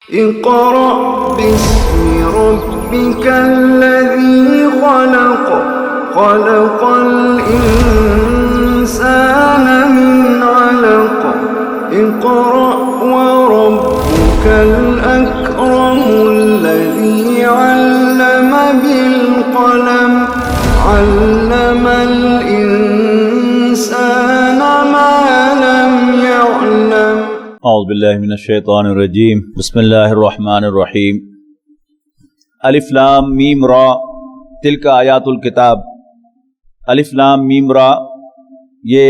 اقرأ باسم ربك الذي خلق خلق الإنسان من علق اقرأ وربك الأكرم الذي علم بالقلم علم الإنسان ما لم يعلم اعوذ باللہ من الشیطان الرجیم بسم اللہ الرحمن الرحیم الف لام میم را تلک آیات الکتاب الف لام میم را یہ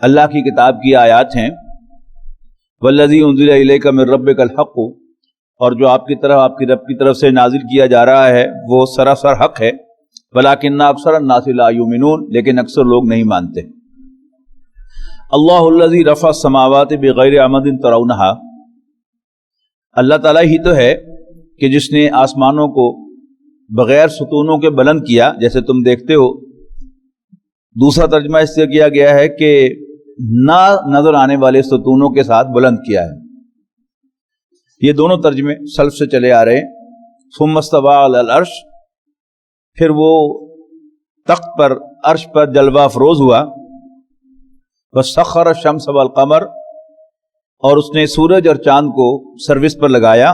اللہ کی کتاب کی آیات ہیں والذی انزل الیک من ربک الحق اور جو آپ کی رب کی طرف سے نازل کیا جا رہا ہے وہ سراسر حق ہے ولکن اکثر الناس لا یؤمنون لیکن اکثر لوگ نہیں مانتے اللہ الذی رفع السماوات بغیر عمد ترونہا اللہ تعالیٰ ہی تو ہے کہ جس نے آسمانوں کو بغیر ستونوں کے بلند کیا جیسے تم دیکھتے ہو. دوسرا ترجمہ اس سے کیا گیا ہے کہ نہ نظر آنے والے ستونوں کے ساتھ بلند کیا ہے. یہ دونوں ترجمے سلف سے چلے آ رہے ہیں. ثم استوى علی العرش پھر وہ تخت پر عرش پر جلوہ افروز ہوا. وَسَخَّرَ الشَّمْسَ وَالْقَمَرَ اور اس نے سورج اور چاند کو سروس پر لگایا.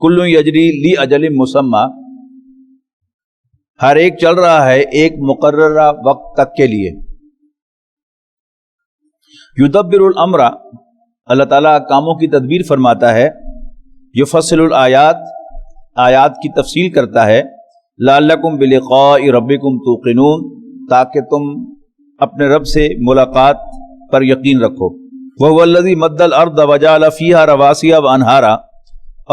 کل یجری لِأَجَلٍ مُسَمَّى ہر ایک چل رہا ہے ایک مقررہ وقت تک کے لیے. یدبر الامر اللہ تعالیٰ کاموں کی تدبیر فرماتا ہے. یفصل الآیات آیات کی تفصیل کرتا ہے. لعلکم بلقاء ربکم توقنون تاکہ تم اپنے رب سے ملاقات پر یقین رکھو. وَهُوَ الَّذِي مَدَّ الْأَرْضَ وَجَعَلَ فِيهَا رَوَاسِيَ وَأَنْهَارًا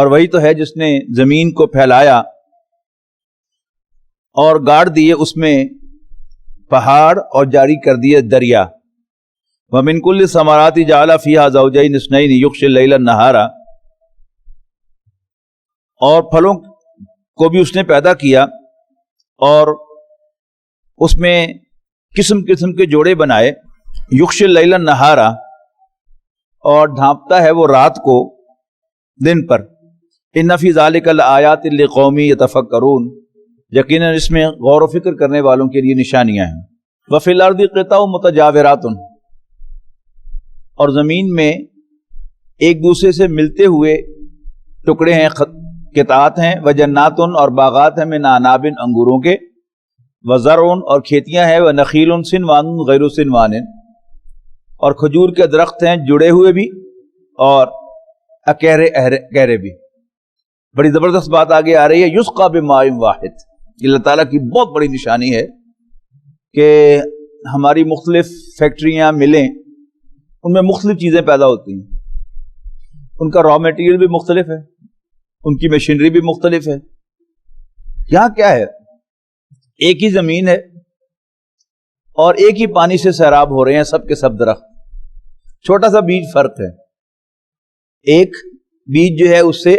اور وہی تو ہے جس نے زمین کو پھیلایا اور گاڑ دیے اس میں پہاڑ اور جاری کر دیے دریا. وَمِن كُلِّ الثَّمَرَاتِ جَعَلَ فِيهَا زَوْجَيْنِ اثْنَيْنِ يُغْشِي اللَّيْلَ النَّهَارَ اور پھلوں کو بھی اس نے پیدا کیا اور اس میں قسم قسم کے جوڑے بنائے. یغشی اللیل النہار اور ڈھانپتا ہے وہ رات کو دن پر. ان فی ذلک لآیات لقوم یتفکرون یقیناً اس میں غور و فکر کرنے والوں کے لیے نشانیاں ہیں. وفی الارض قطع متجاورات اور زمین میں ایک دوسرے سے ملتے ہوئے ٹکڑے ہیں قطعات ہیں. وجنات اور باغات ہیں من اعناب انگوروں کے. وزرعن اور کھیتیاں ہیں. ونخیل صنوان غیر صنوان اور کھجور کے درخت ہیں جڑے ہوئے بھی اور اکہرے بھی. بڑی زبردست بات آگے آ رہی ہے. یسقى بماء واحد اللہ تعالیٰ کی بہت بڑی نشانی ہے کہ ہماری مختلف فیکٹریاں ملیں ان میں مختلف چیزیں پیدا ہوتی ہیں. ان کا را میٹیریل بھی مختلف ہے, ان کی مشینری بھی مختلف ہے. یہاں کیا ہے, ایک ہی زمین ہے اور ایک ہی پانی سے سیراب ہو رہے ہیں سب کے سب درخت. چھوٹا سا بیج فرق ہے. ایک بیج جو ہے اس سے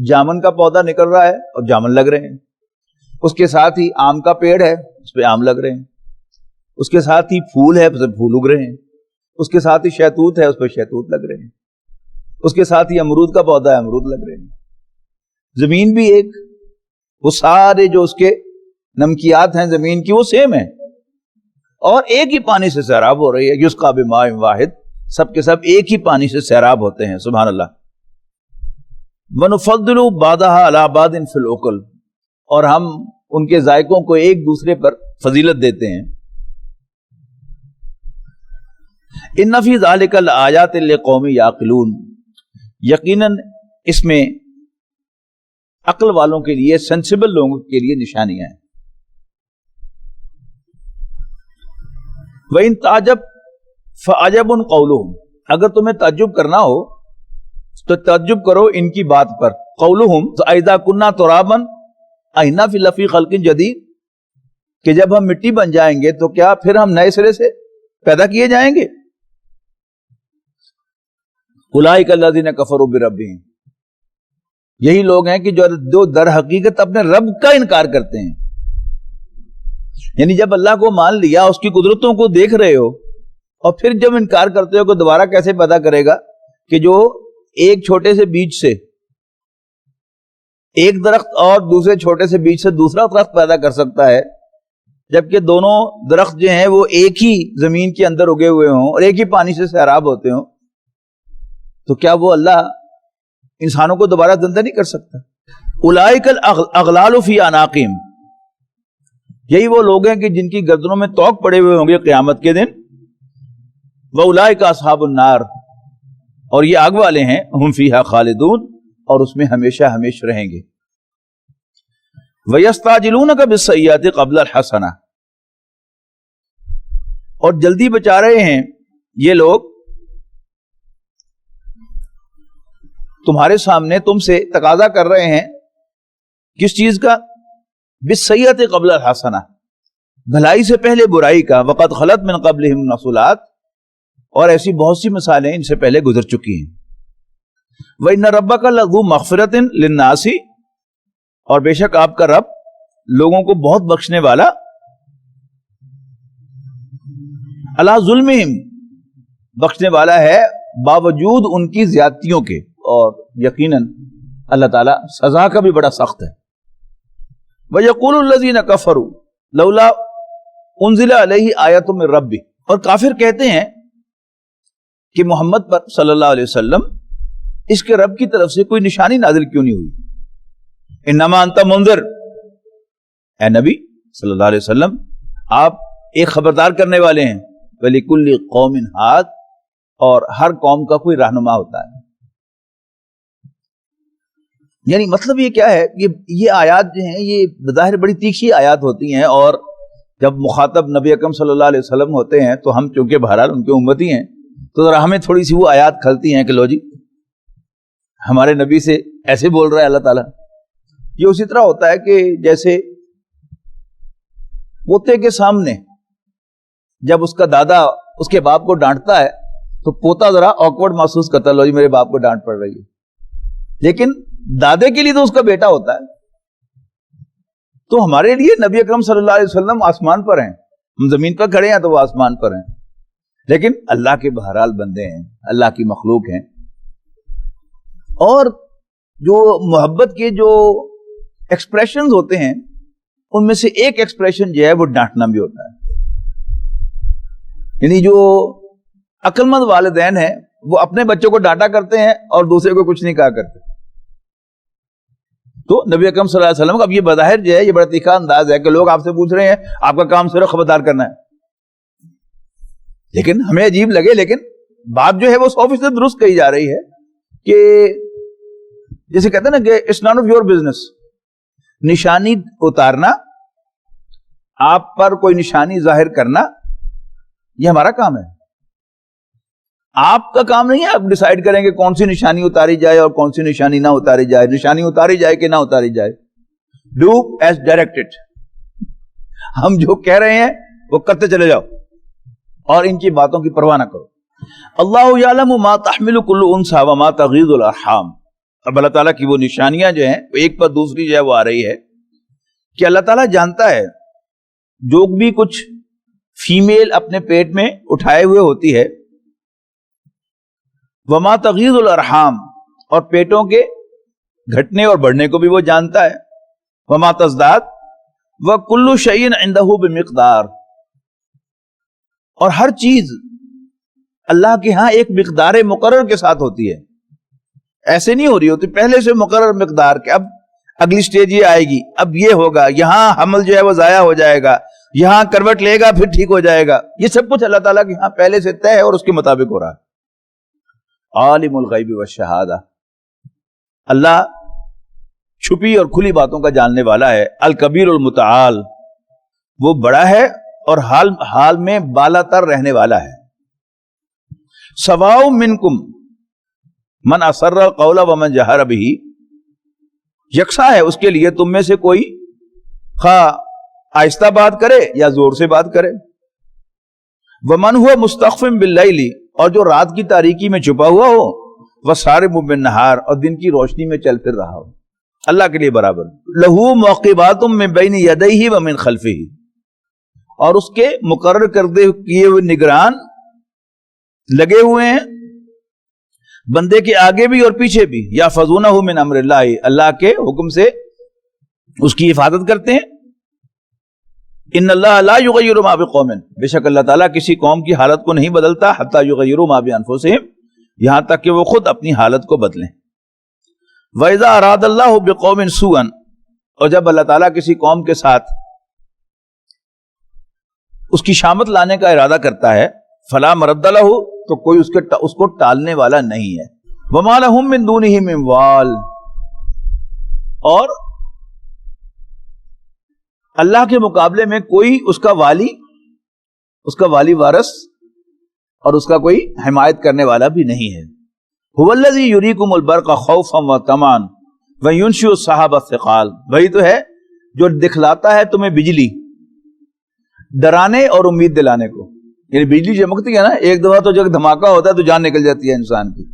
جامن کا پودا نکل رہا ہے اور جامن لگ رہے ہیں. اس کے ساتھ ہی آم کا پیڑ ہے اس پہ آم لگ رہے ہیں. اس کے ساتھ ہی پھول ہے اس پہ پھول اگ رہے ہیں. اس کے ساتھ ہی شہتوت ہے اس پہ شہتوت لگ رہے ہیں. اس کے ساتھ ہی امرود کا پودا ہے امرود لگ رہے ہیں. زمین بھی ایک, وہ سارے جو اس کے نمکیات ہیں زمین کی وہ سیم ہیں اور ایک ہی پانی سے سیراب ہو رہی ہے. یسقى بماء واحد سب کے سب ایک ہی پانی سے سیراب ہوتے ہیں. سبحان اللہ. وَنُفَضِّلُ بَعْضَهَا عَلَى بَعْضٍ فِي الْأُكُلِ اور ہم ان کے ذائقوں کو ایک دوسرے پر فضیلت دیتے ہیں. إِنَّ فِي ذَلِكَ لَآيَاتٍ لِقَوْمٍ يَعْقِلُونَ یقیناً اس میں عقل والوں کے لیے سینسیبل لوگوں کے لیے نشانیاں ہیں. وَإِن تَعْجَبْ فَعَجَبٌ قَوْلُهُمْ اگر تمہیں تعجب کرنا ہو تو تعجب کرو ان کی بات پر. قَوْلُهُمْ فَإِذَا كُنَّا تُرَابًا أَإِنَّا فِي خَلْقٍ جَدِيدٍ کہ جب ہم مٹی بن جائیں گے تو کیا پھر ہم نئے سرے سے پیدا کیے جائیں گے. أُولَئِكَ الَّذِينَ كَفَرُوا بِرَبِّهِمْ یہی لوگ ہیں کہ جو در حقیقت اپنے رب کا انکار کرتے ہیں. یعنی جب اللہ کو مان لیا اس کی قدرتوں کو دیکھ رہے ہو اور پھر جب انکار کرتے ہو کہ دوبارہ کیسے پیدا کرے گا کہ جو ایک چھوٹے سے بیج سے ایک درخت اور دوسرے چھوٹے سے بیج سے دوسرا درخت پیدا کر سکتا ہے، جبکہ دونوں درخت جو ہیں وہ ایک ہی زمین کے اندر اگے ہوئے ہوں اور ایک ہی پانی سے سیراب ہوتے ہوں، تو کیا وہ اللہ انسانوں کو دوبارہ زندہ نہیں کر سکتا؟ اولئک الاغلال فی اعناقہم، یہی وہ لوگ ہیں کہ جن کی گردنوں میں توق پڑے ہوئے ہوں گے قیامت کے دن. واولئک اصحاب النار، اور یہ آگ والے ہیں، ہم فیہا خالدون، اور اس میں ہمیشہ ہمیشہ رہیں گے. وَيَسْتَعْجِلُونَكَ بِالسَّيِّئَاتِ قَبْلَ الْحَسَنَةِ، اور جلدی بچا رہے ہیں یہ لوگ تمہارے سامنے، تم سے تقاضا کر رہے ہیں کس چیز کا؟ بِالسَّيِّئَةِ قَبْلَ الْحَسَنَةِ، بھلائی سے پہلے برائی کا. وَقَدْ خَلَتْ مِنْ قَبْلِهِمْ الرُّسُلُ، اور ایسی بہت سی مثالیں ان سے پہلے گزر چکی ہیں. وَإِنَّ رَبَّكَ لَذُو مَغْفِرَةٍ لِلنَّاسِ، اور بے شک آپ کا رب لوگوں کو بہت بخشنے والا، عَلَىٰ ظُلْمِهِمْ، بخشنے والا ہے باوجود ان کی زیادتیوں کے، اور یقیناً اللہ تعالیٰ سزا کا بھی بڑا سخت ہے. وَيَقُولُ الَّذِينَ كَفَرُوا لَوْلَا أُنزِلَ عَلَيْهِ آيَةٌ مِّن رَّبِّهِ، اور کافر کہتے ہیں کہ محمد پر صلی اللہ علیہ وسلم اس کے رب کی طرف سے کوئی نشانی نازل کیوں نہیں ہوئی؟ انما انت منذر، اے نبی صلی اللہ علیہ وسلم آپ ایک خبردار کرنے والے ہیں. وَلِكُلِّ قَوْمٍ هَادٍ، اور ہر قوم کا کوئی رہنما ہوتا ہے. یعنی مطلب یہ کیا ہے کہ یہ آیات جو ہیں یہ بظاہر بڑی تیکھی آیات ہوتی ہیں، اور جب مخاطب نبی اکرم صلی اللہ علیہ وسلم ہوتے ہیں تو ہم چونکہ بہرحال ان کے امتی ہیں تو ذرا ہمیں تھوڑی سی وہ آیات کھلتی ہیں کہ لو جی ہمارے نبی سے ایسے بول رہا ہے اللہ تعالیٰ. یہ اسی طرح ہوتا ہے کہ جیسے پوتے کے سامنے جب اس کا دادا اس کے باپ کو ڈانٹتا ہے تو پوتا ذرا آکورڈ محسوس کرتا ہے، لو جی میرے باپ کو ڈانٹ پڑ رہی ہے، لیکن دادے کے لیے تو اس کا بیٹا ہوتا ہے. تو ہمارے لیے نبی اکرم صلی اللہ علیہ وسلم آسمان پر ہیں، ہم زمین پر کھڑے ہیں تو وہ آسمان پر ہیں، لیکن اللہ کے بہرحال بندے ہیں، اللہ کی مخلوق ہیں. اور جو محبت کے جو ایکسپریشنز ہوتے ہیں ان میں سے ایک ایکسپریشن جو ہے وہ ڈانٹنا بھی ہوتا ہے. یعنی جو عقل مند والدین ہیں وہ اپنے بچوں کو ڈانٹا کرتے ہیں اور دوسرے کو کچھ نہیں کہا کرتے. تو نبی اکرم صلی اللہ علیہ وسلم کا اب یہ بظاہر جو ہے یہ بڑا تیکھا انداز ہے کہ لوگ آپ سے پوچھ رہے ہیں آپ کا کام صرف خبردار کرنا ہے، لیکن ہمیں عجیب لگے لیکن بات جو ہے وہ 100% درست کہی جا رہی ہے کہ جیسے کہتے ہیں نا کہ it's none of your business. نشانی اتارنا، آپ پر کوئی نشانی ظاہر کرنا، یہ ہمارا کام ہے. آپ کا کام نہیں ہے آپ ڈیسائیڈ کریں کہ کون سی نشانی اتاری جائے اور کون سی نشانی نہ اتاری جائے، نشانی اتاری جائے کہ نہ اتاری جائے. Do as directed. ہم جو کہہ رہے ہیں وہ کرتے چلے جاؤ اور ان کی باتوں کی پرواہ نہ کرو. اللہ یعلم ما تحمل کل انثی وما تغیض الارحام. اب اللہ تعالیٰ کی وہ نشانیاں جو ہیں ایک پر دوسری جو ہے وہ آ رہی ہے کہ اللہ تعالیٰ جانتا ہے جو بھی کچھ فیمیل اپنے پیٹ میں اٹھائے ہوئے ہوتی ہے، وما تغیض الارحام، اور پیٹوں کے گھٹنے اور بڑھنے کو بھی وہ جانتا ہے، وما تزداد، وکل شیء عندہ بمقدار، اور ہر چیز اللہ کے ہاں ایک مقدار مقرر کے ساتھ ہوتی ہے. ایسے نہیں ہو رہی ہوتی پہلے سے مقرر مقدار کہ اب اگلی سٹیج یہ آئے گی، اب یہ ہوگا، یہاں حمل جو ہے وہ ضائع ہو جائے گا، یہاں کروٹ لے گا پھر ٹھیک ہو جائے گا. یہ سب کچھ اللہ تعالیٰ کے ہاں پہلے سے طے ہے اور اس کے مطابق ہو رہا ہے. عالم الغیب والشہادہ، اللہ چھپی اور کھلی باتوں کا جاننے والا ہے. الکبیر المتعال، وہ بڑا ہے اور حال میں بالا تر رہنے والا ہے. سواء منکم من اسر القول ومن جہر بہ، یکساں ہے اس کے لیے تم میں سے کوئی خواہ آہستہ بات کرے یا زور سے بات کرے. ومن هو مستخف باللیل، اور جو رات کی تاریکی میں چھپا ہوا ہو، وسارب بالنہار، اور دن کی روشنی میں چل پھر رہا ہو، اللہ کے لیے برابر. لہو معقبات من بین یدیہ ومن خلفہ، اور اس کے مقرر کردے کیے ہوئے نگران لگے ہوئے ہیں بندے کے آگے بھی اور پیچھے بھی، یا فضونہ من امر اللہ، اللہ کے حکم سے اس کی حفاظت کرتے ہیں۔ ان اللہ لا یغیر ما بقوم، بے شک اللہ تعالیٰ کسی قوم کی حالت کو نہیں بدلتا، حتی یغیروا ما بانفسہم، یہاں تک کہ وہ خود اپنی حالت کو بدلیں۔ وَإِذَا أَرَادَ اللَّهُ بِقَوْمٍ سُوءًا، اور جب اللہ تعالیٰ کسی قوم کے ساتھ اس کی شامت لانے کا ارادہ کرتا ہے، فَلَا مَرَدَّ لَهُ، تو کوئی اس کو ٹالنے والا نہیں ہے۔ وَمَا لَهُم مِّن دُونِهِ مِن وَالٍ، اور اللہ کے مقابلے میں کوئی اس کا والی وارث اور اس کا کوئی حمایت کرنے والا بھی نہیں ہے۔ هُوَ الَّذِي يُرِيكُمُ الْبَرْقَ خَوْفًا وَطَمَعًا وَيُنشِئُ السَّحَابَ الثِّقَالَ، وہی تو ہے جو دکھلاتا ہے تمہیں بجلی ڈرانے اور امید دلانے کو، یعنی بجلی چمکتی ہے نا، ایک دفعہ تو جب دھماکہ ہوتا ہے تو جان نکل جاتی ہے انسان کی،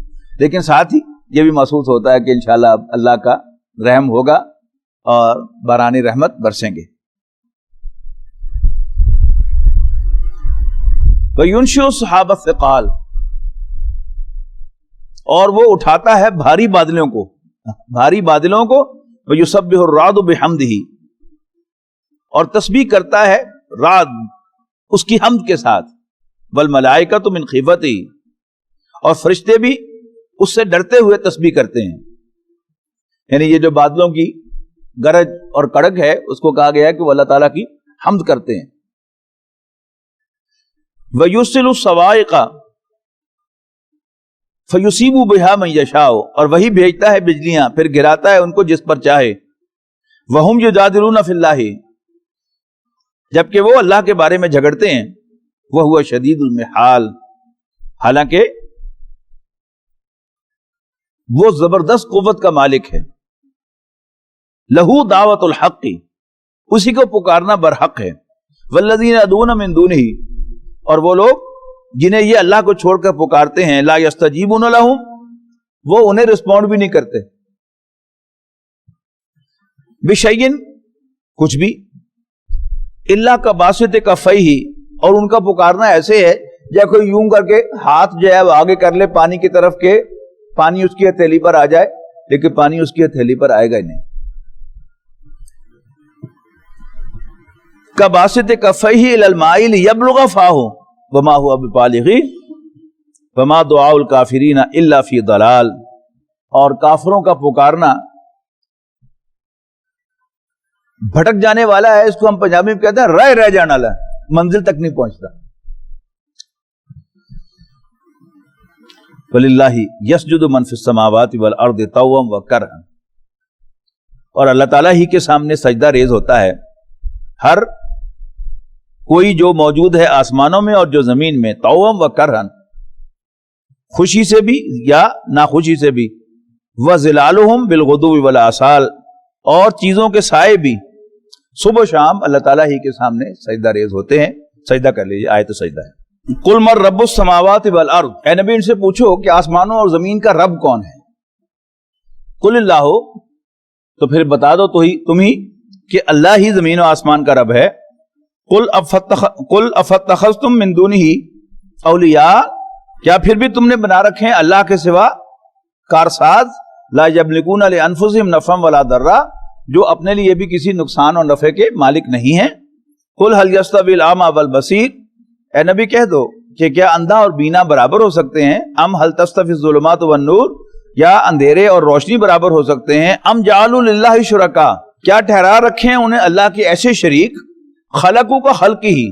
لیکن ساتھ ہی یہ بھی محسوس ہوتا ہے کہ انشاءاللہ اب اللہ کا رحم ہوگا اور بارانی رحمت برسیں گے۔ وَيُنشِئُ السَّحَابَ الثِّقَالَ، اور وہ اٹھاتا ہے بھاری بادلوں کو، وَيُسَبِّحُ الرَّعْدُ بِحَمْدِهِ، اور تسبیح کرتا ہے رعد اس کی حمد کے ساتھ، وَالْمَلَائِكَةُ مِنْ خِیفَتِهِ، اور فرشتے بھی اس سے ڈرتے ہوئے تسبیح کرتے ہیں۔ یعنی یہ جو بادلوں کی گرج اور کڑک ہے اس کو کہا گیا ہے کہ وہ اللہ تعالیٰ کی حمد کرتے ہیں۔ وَيُرْسِلُ الصَّوَاعِقَ فَيُصِيبُ بِهَا مَن يَشَاءُ، اور وہی بھیجتا ہے بجلیاں پھر گراتا ہے ان کو جس پر چاہے۔ وَهُمْ يُجَادِلُونَ فِي اللَّهِ، جبکہ وہ اللہ کے بارے میں جھگڑتے ہیں۔ وَهُوَ شَدِيدُ الْمِحَالِ، حالانکہ وہ زبردست قوت کا مالک ہے۔ لَهُ دعوت الحق، اسی کو پکارنا برحق ہے۔ وَالَّذِينَ يَدْعُونَ مِن دُونِهِ، اور وہ لوگ جنہیں یہ اللہ کو چھوڑ کر پکارتے ہیں، لا یستجیبون لہم، وہ انہیں رسپونڈ بھی نہیں کرتے، بشیء، کچھ بھی، الا کباسط کفیہ، اور ان کا پکارنا ایسے ہے جیسے کوئی یوں کر کے ہاتھ جو ہے وہ آگے کر لے پانی کی طرف کے، پانی اس کی ہتھیلی پر آ جائے، لیکن پانی اس کی ہتھیلی پر آئے گا ہی نہیں۔ کباسط کفیہ الی الماء لیبلغ فاہ وما هو ببالغہ وما دعاء الکافرین الا فی ضلال، اور کافروں کا پکارنا بھٹک جانے والا ہے، اس کو ہم پنجابی میں کہتے ہیں رہ جانے والا، منزل تک نہیں پہنچتا۔ وَلِلَّهِ يَسْجُدُ مَن فِي السَّمَاوَاتِ وَالْأَرْضِ طَوْعًا وَكَرْهًا، اور اللہ تعالیٰ ہی کے سامنے سجدہ ریز ہوتا ہے ہر کوئی جو موجود ہے آسمانوں میں اور جو زمین میں، طوعا وکرہا، خوشی سے بھی یا ناخوشی سے بھی، وظلالہم بالغدو والآصال، اور چیزوں کے سائے بھی صبح و شام اللہ تعالیٰ ہی کے سامنے سجدہ ریز ہوتے ہیں۔ سجدہ کر لیجیے، آیت سجدہ ہے۔ قل من رب السماوات والارض، اے نبی ان سے پوچھو کہ آسمانوں اور زمین کا رب کون ہے؟ قل اللہ، تو پھر بتا دو تم ہی کہ اللہ ہی زمین و آسمان کا رب ہے۔ قل افتخذتم من دونہ اولیاء، کیا پھر بھی تم نے بنا رکھے ہیں اللہ کے سوا کارساز، لا یملکون لانفسہم نفعا ولا ضرا، جو اپنے لیے بھی کسی نقصان اور نفع کے مالک نہیں ہیں۔ قل هل یستوی الاعمی والبصیر، اے نبی کہہ دو کہ کیا اندھا اور بینا برابر ہو سکتے ہیں؟ ام هل تستوی الظلمات والنور، یا اندھیرے اور روشنی برابر ہو سکتے ہیں؟ ام جعلوا للہ شرکا، کیا ٹھہرا رکھے ہیں انہیں اللہ کے ایسے شریک، خلقو کا خلق ہی،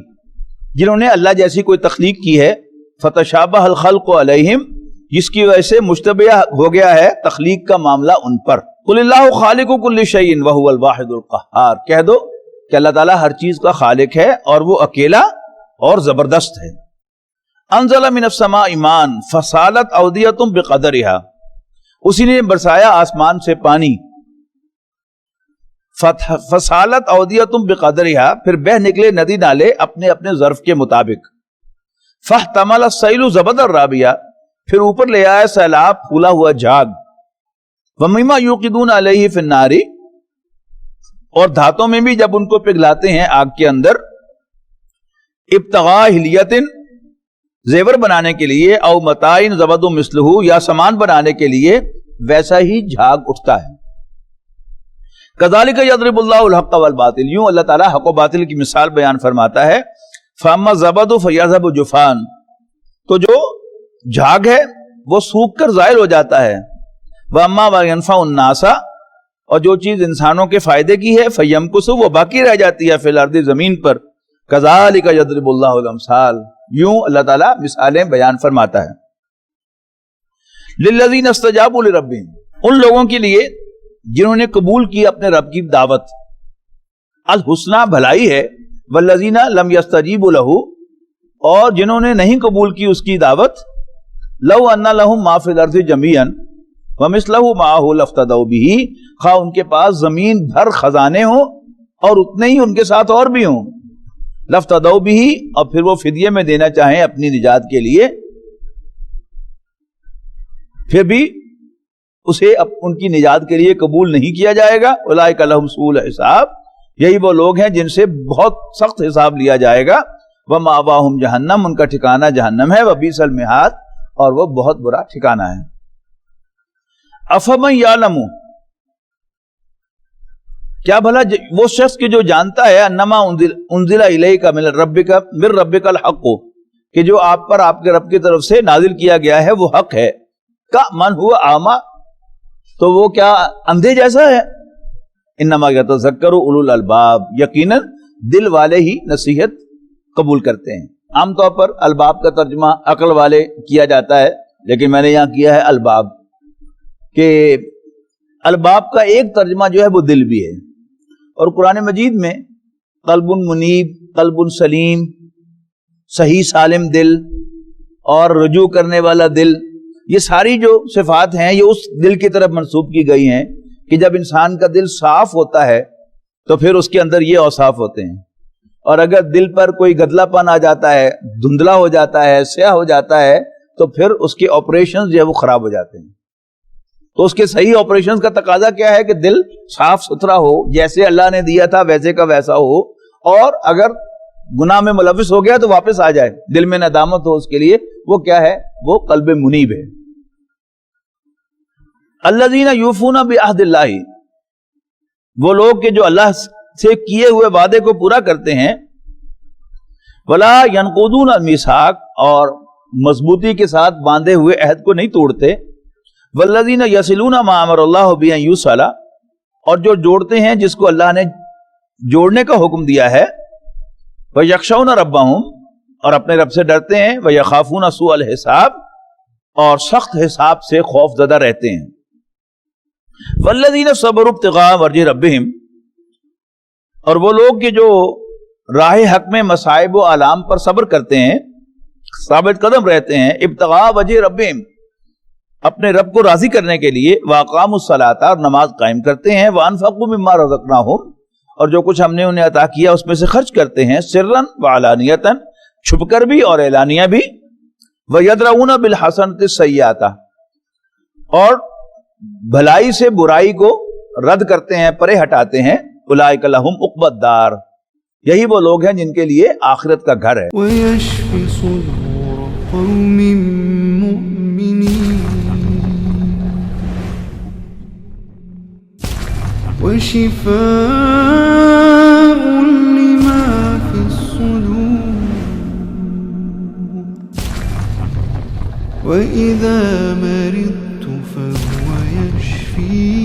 جنہوں نے اللہ جیسی کوئی تخلیق کی ہے، فتشابہ الخلق علیہم، جس کی وجہ سے مشتبہ ہو گیا ہے تخلیق کا معاملہ ان پر۔ قل اللہ خالق کل شیء وہو الواحد القہار، کہہ دو کہ اللہ تعالیٰ ہر چیز کا خالق ہے اور وہ اکیلا اور زبردست ہے۔ انزل من السماء ماء فسالت اودیۃ بقدرہا، اسی نے برسایا آسمان سے پانی، فسالت اودیۃ بقدرہا، پھر بہ نکلے ندی نالے اپنے اپنے ظرف کے مطابق۔ فاحتمل السیل زبدا رابیا، پھر اوپر لے آیا سیلاب پھولا ہوا جھاگ۔ ومما یوقدون علیہ فی النار، اور دھاتوں میں بھی جب ان کو پگھلاتے ہیں آگ کے اندر، ابتغاء حلیۃ، زیور بنانے کے لیے، او متاعن زبد مثلہ، یا سامان بنانے کے لیے ویسا ہی جھاگ اٹھتا ہے۔ کذالک یضرب اللہ الحق والباطل، یوں اللہ تعالیٰ حق و باطل کی مثال بیان فرماتا ہے۔ فاما الزبد فیذهب جفاء، تو جو جھاگ ہے وہ سوکھ کر زائل ہو جاتا ہے۔ واما ما ينفع الناس، اور جو چیز انسانوں کے فائدے کی ہے، فیمکث، وہ باقی رہ جاتی ہے، فی الارض، زمین پر۔ کذالک یضرب اللہ الامثال، یوں اللہ تعالیٰ مثالیں بیان فرماتا ہے۔ للذین استجابوا لربہم، ان لوگوں کے لیے جنہوں نے قبول کی اپنے رب کی دعوت، الحسنہ بھلائی ہے، والذین لم یستجیبوا لہ، اور جنہوں نے نہیں قبول کی اس کی دعوت، لو ان لہم ما فی الارض جمیعا ومثلہ معہ لافتدوا بہ، خواہ ان کے پاس زمین بھر خزانے ہوں اور اتنے ہی ان کے ساتھ اور بھی ہوں، لافتدوا بہ، اور پھر وہ فدیے میں دینا چاہیں اپنی نجات کے لیے، پھر بھی اسے ان کی نجات کے لیے قبول نہیں کیا جائے گا۔ اولئک لہم سوء الحساب، یہی وہ لوگ ہیں جن سے بہت سخت حساب لیا جائے گا۔ ومأواہم جہنم، ان کا ٹھکانہ جہنم ہے، وبئس المہاد، اور وہ بہت برا ٹھکانہ ہے۔ افمن یعلم، کیا بھلا وہ شخص کہ جو جانتا ہے، انما انزل الیک من ربک الحق، کہ جو آپ پر آپ کے رب کی طرف سے نازل کیا گیا ہے وہ حق ہے، کا من ہوا اعمی، تو وہ کیا اندھے جیسا ہے؟ انما یتذکر اولو الالباب، یقیناً دل والے ہی نصیحت قبول کرتے ہیں۔ عام طور پر الباب کا ترجمہ عقل والے کیا جاتا ہے، لیکن میں نے یہاں کیا ہے الباب، کہ الباب کا ایک ترجمہ جو ہے وہ دل بھی ہے۔ اور قرآن مجید میں قلب منیب، قلب سلیم، صحیح سالم دل اور رجوع کرنے والا دل، یہ ساری جو صفات ہیں یہ اس دل کی طرف منسوب کی گئی ہیں کہ جب انسان کا دل صاف ہوتا ہے تو پھر اس کے اندر یہ اوصاف ہوتے ہیں، اور اگر دل پر کوئی گدلا پن آ جاتا ہے، دھندلا ہو جاتا ہے، سیاہ ہو جاتا ہے، تو پھر اس کے آپریشنز جو ہے وہ خراب ہو جاتے ہیں۔ تو اس کے صحیح آپریشنز کا تقاضا کیا ہے کہ دل صاف ستھرا ہو، جیسے اللہ نے دیا تھا ویسے کا ویسا ہو، اور اگر گناہ میں ملوث ہو گیا تو واپس آ جائے، دل میں ندامت ہو اس کے لیے، وہ کیا ہے؟ وہ قلب منیب ہے۔ الذین یوفون بعہد اللہ، وہ لوگ کہ جو اللہ سے کیے ہوئے وعدے کو پورا کرتے ہیں، ولا ینقضون المیثاق، اور مضبوطی کے ساتھ باندھے ہوئے عہد کو نہیں توڑتے، والذین یصلون ما امر اللہ بہ ان یوصل، اور جو جوڑتے ہیں جس کو اللہ نے جوڑنے کا حکم دیا ہے، ویخشون ربہم، اور اپنے رب سے ڈرتے ہیں، ویخافون سوء الحساب، اور سخت حساب سے خوف زدہ رہتے ہیں، والذین صبروا ابتغاء وجہ ربہم، اور وہ لوگ کہ جو راہ حق میں مصائب و آلام پر صبر کرتے ہیں، ثابت قدم رہتے ہیں، ابتغاء وجہ ربہم، اپنے رب کو راضی کرنے کے لیے، واقاموا الصلاۃ، اور نماز قائم کرتے ہیں، وانفقوا مما رزقناہم، اور جو کچھ ہم نے انہیں عطا کیا اس میں سے خرچ کرتے ہیں، سرا وعلانیۃ، چھپ کر بھی اور اعلانیہ بھی، ویدرؤون بالحسنۃ السیئۃ، اور بھلائی سے برائی کو رد کرتے ہیں، پرے ہٹاتے ہیں، اولئک لہم عقبی الدار، یہی وہ لوگ ہیں جن کے لیے آخرت کا گھر ہے۔ ويشف صدور قوم مؤمنين وشفاء لما في الصدور وإذا مرضت فهو يشفين